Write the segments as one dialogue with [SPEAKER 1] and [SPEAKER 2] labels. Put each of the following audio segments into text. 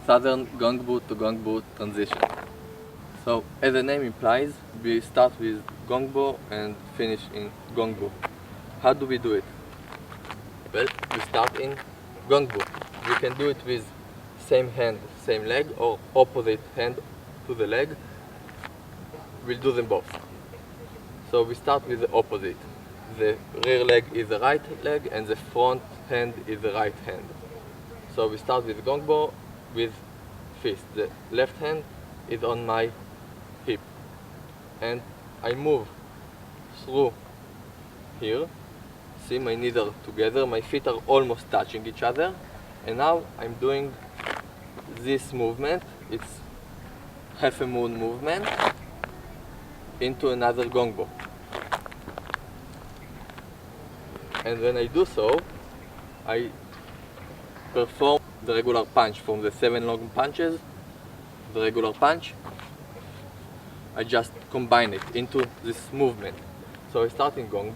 [SPEAKER 1] Southern Gong to Gong transition. So, as the name implies, we start with Gong and finish in Gong. How do we do it? Well, we start in Gong. We can do it with same hand, same leg, or opposite hand to the leg. We'll do them both. So we start with the opposite. The rear leg is the right leg and the front hand is the right hand. So we start with Gong with fist. The left hand is on my hip and I move through here. See, my knees are together, my feet are almost touching each other, and now I'm doing this movement. It's half a moon movement into another Gong. And when I do so, I perform the regular punch from the 7 long punches, the regular punch. I just combine it into this movement. So I start in Gong.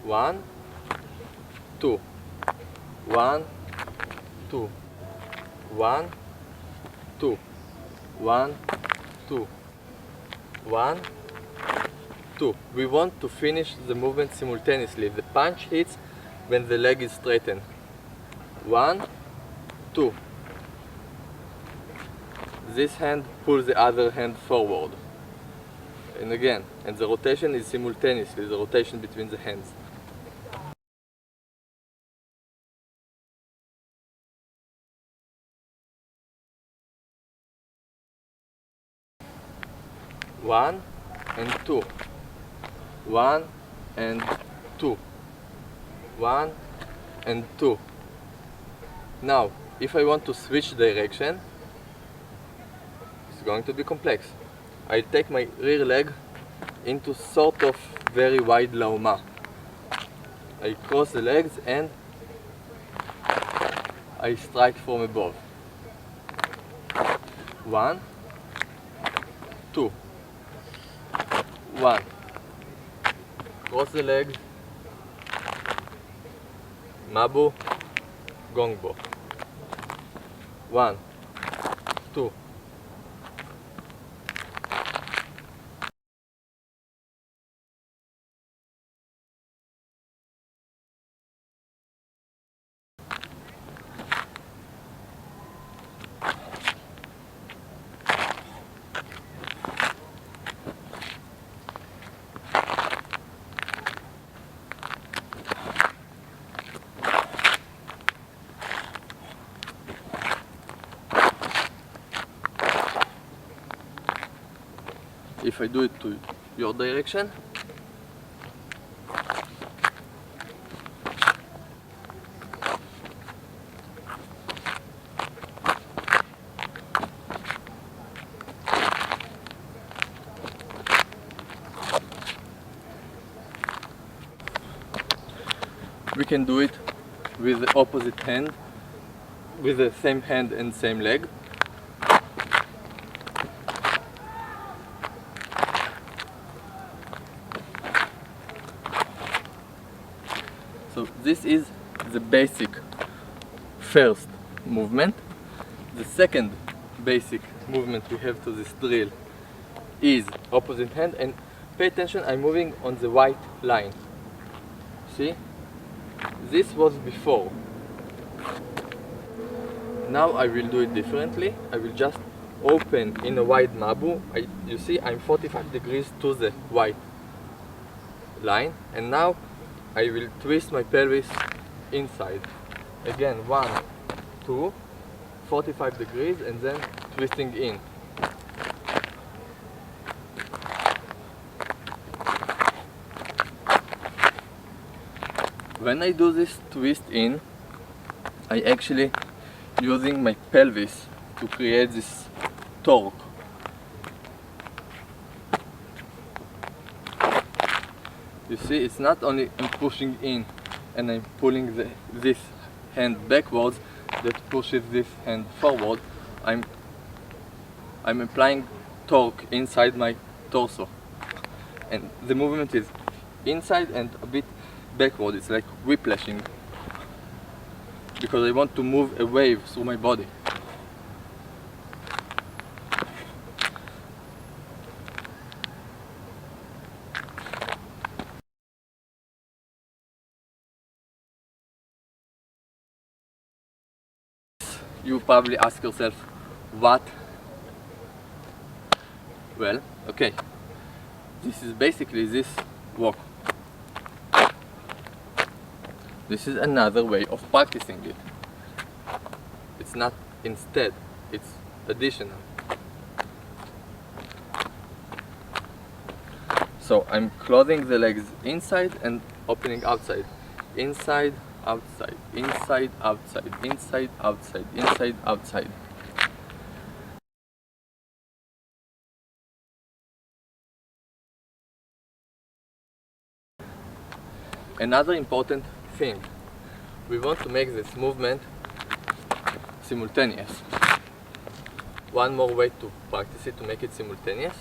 [SPEAKER 1] 1, 2, 1, 2, 1, 2, 1, 2, 1, 2. We want to finish the movement simultaneously. The punch hits when the leg is straightened. 1, 2. This hand pulls the other hand forward. And again, and the rotation is simultaneously, the rotation between the hands. One and two. 1 and 2. 1 and 2. Now, if I want to switch direction, it's going to be complex. I take my rear leg into sort of very wide lauma. I cross the legs and I strike from above. 1, 2. 1. Cross the legs. Mabu, Gong. 1, 2. If I do it to your direction, we can do it with the opposite hand, with the same hand and same leg. So this is the basic first movement. The second basic movement we have to this drill is opposite hand, and pay attention, I'm moving on the white line. See? This was before. Now I will do it differently. I will just open in a wide mabu. You see, I'm 45 degrees to the white line, and now I will twist my pelvis inside. Again, 1, 2, 45 degrees, and then twisting in. When I do this twist in, I actually using my pelvis to create this torque. You see, it's not only I'm pushing in and I'm pulling this hand backwards that pushes this hand forward. I'm applying torque inside my torso, and the movement is inside and a bit backward. It's like whiplashing because I want to move a wave through my body. You probably ask yourself, what? Well, okay. This is basically this walk. This is another way of practicing it. It's not instead, it's additional. So I'm closing the legs inside and opening outside. Inside, outside, inside, outside, inside, outside, inside, outside. Another important thing, we want to make this movement simultaneous. One more way to practice it, to make it simultaneous,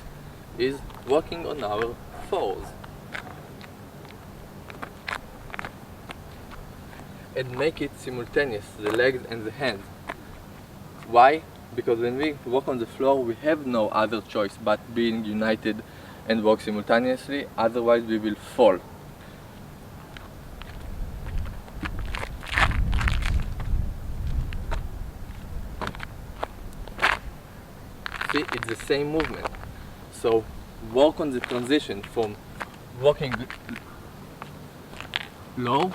[SPEAKER 1] is walking on our fours. And make it simultaneous, the legs and the hands. Why? Because when we walk on the floor, we have no other choice but being united and walk simultaneously, otherwise we will fall. See, it's the same movement. So work on the transition from walking low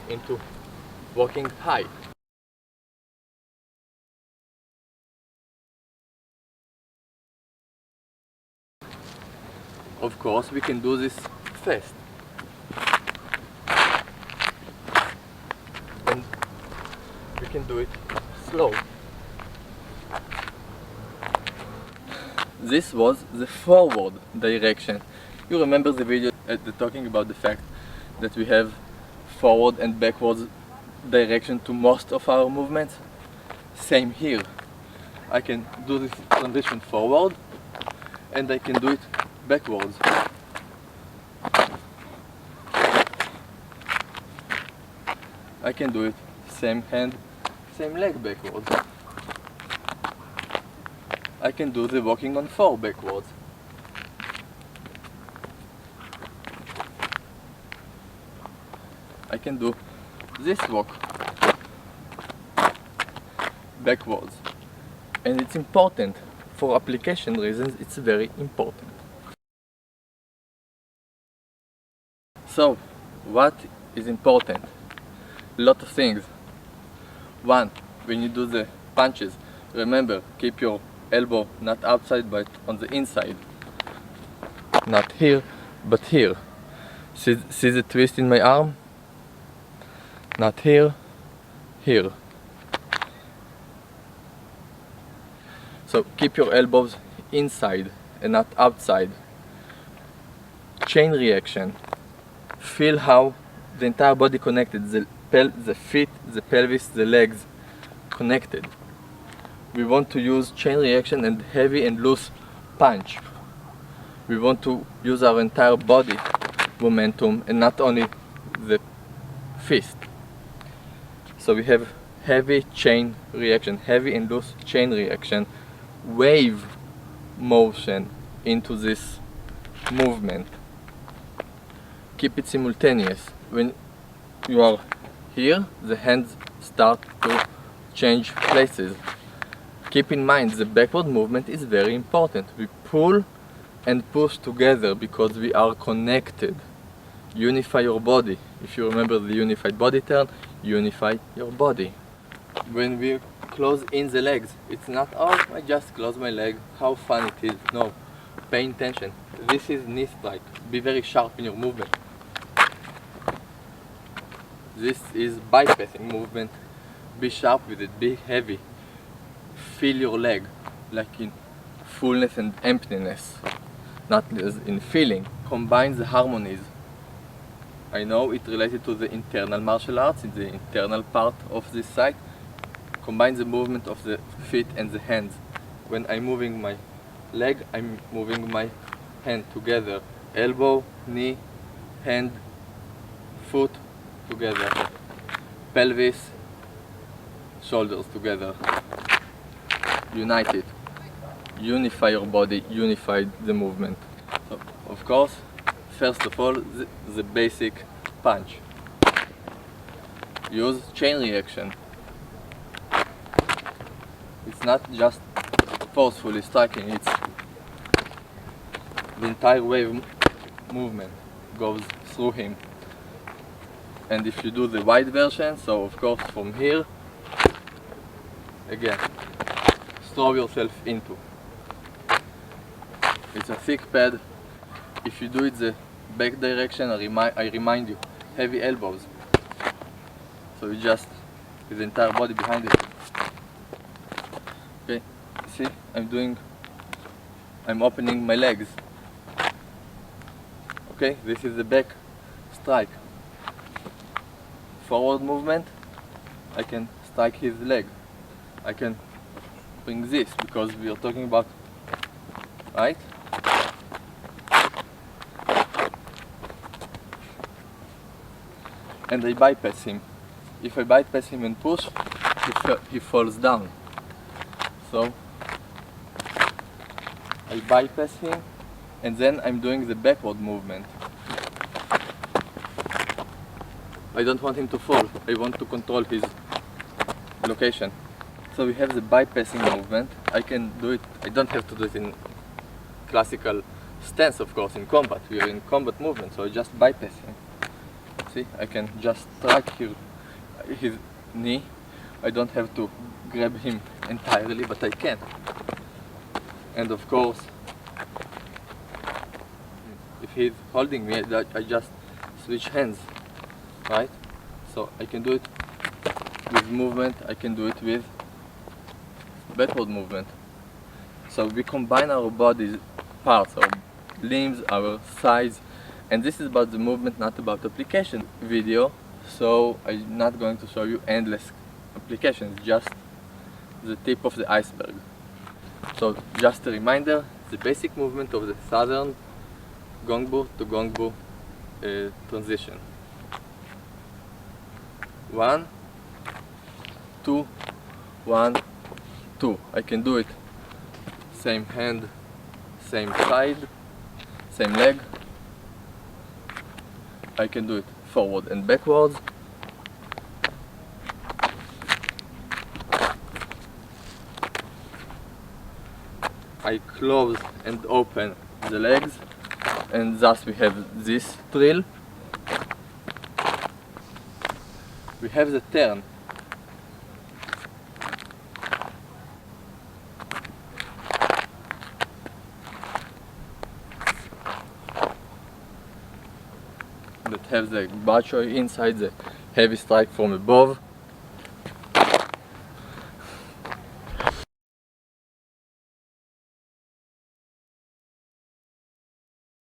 [SPEAKER 1] into walking high. Of course, we can do this fast. And we can do it slow. This was the forward direction. You remember the video talking about the fact that we have forward and backwards direction to most of our movements? Same here. I can do this transition forward and I can do it backwards. I can do it same hand, same leg backwards. I can do the walking on four backwards. I can do this walk backwards. And it's important. For application reasons, it's very important. So, what is important? A lot of things. One, when you do the punches, remember, keep your elbow not outside but on the inside. Not here, but here. See the twist in my arm? Not here, here. So keep your elbows inside and not outside. Chain reaction. Feel how the entire body connected, the feet, the pelvis, the legs connected. We want to use chain reaction and heavy and loose punch. We want to use our entire body momentum and not only the fist. So we have heavy chain reaction, heavy and loose chain reaction, wave motion into this movement. Keep it simultaneous. When you are here, the hands start to change places. Keep in mind the backward movement is very important. We pull and push together because we are connected. Unify your body. If you remember the unified body turn, unify your body. When we close in the legs, it's not, oh, I just close my leg, how fun it is. No, pay attention. This is knee strike. Be very sharp in your movement. This is bypassing movement. Be sharp with it, be heavy. Feel your leg, like in fullness and emptiness, not as in feeling. Combine the harmonies. I know it's related to the internal martial arts, it's the internal part of this site. Combine the movement of the feet and the hands. When I'm moving my leg, I'm moving my hand together. Elbow, knee, hand, foot together. Pelvis, shoulders together. United. Unify your body, unify the movement. So, of course, first of all, the basic punch. Use chain reaction. it's not just forcefully striking, it's the entire wave movement goes through him. And if you do the wide version, so of course from here, again, throw yourself into. It's a thick pad. If you do it the back direction, I remind you, heavy elbows. So you just, with the entire body behind it. Okay, see, I'm opening my legs. Okay, this is the back strike. Forward movement, I can strike his leg. I can bring this because we are talking about, right? And I bypass him. If I bypass him and push, he falls down. So I bypass him and then I'm doing the backward movement. I don't want him to fall, I want to control his location. So we have the bypassing movement. I can do it, I don't have to do it in classical stance, of course, in combat. We are in combat movement, so I just bypass him. See, I can just strike his knee. I don't have to grab him entirely, but I can. And of course, if he's holding me, I just switch hands, right? So I can do it with movement, I can do it with backward movement. So we combine our body parts, our limbs, our sides, and this is about the movement, not about application video. So I'm not going to show you endless applications, just the tip of the iceberg. So just a reminder, the basic movement of the southern gongbo to gongbo transition. 1, 2, 1, 2. I can do it same hand, same side, same leg. I can do it forward and backwards. I close and open the legs, and thus we have this drill. We have the turn. That have the bok choy inside, the heavy strike from above.